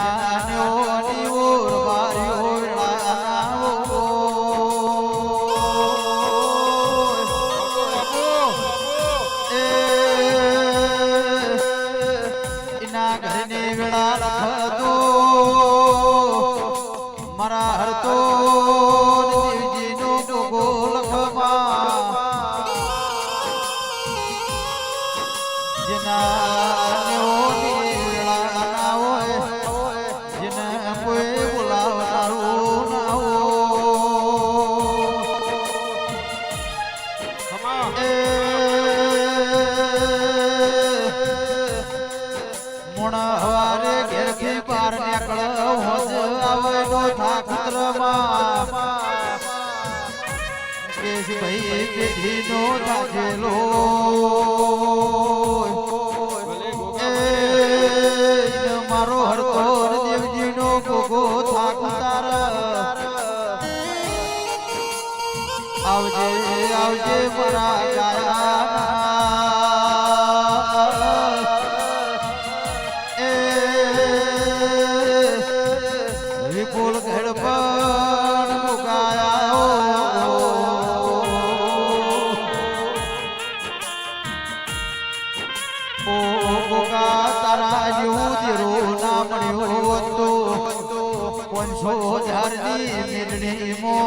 નાન્યોની ઓર વાર્યો વેળાવો એના ઘરને વેળા લખતો મારા હરતો દેવજીનો ગોગો લખમાં જેના હવારે ઘેરથી બાર નીકળો હોજ આવે નો ઠાકુત્રમાં કેશભાઈ પેઢીનો થાકેલો મારો હરતો દેવજીનો ગોગો ઠાકુતાર આવજે આવજે મારા ગાયા વિપુલ ઘડપણ મુકાયા ઓ ગોગા તારા જેવું ધીરો ના મળ્યો તો 500,000ની મેળણીમો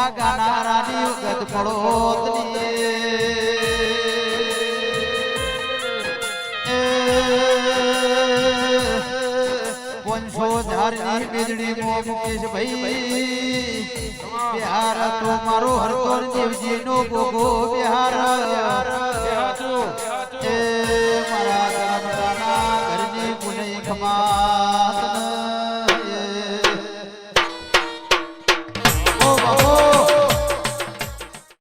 આ ગાનારાની વખત પડોતની 500,000ની મેળણીમો મુકેશ ભાઈ બિહાર તો મારો હરતોર દેવજીનો ગોગો બિહાર એ મારા ગામડાના ઘરની પુનઈ ખમા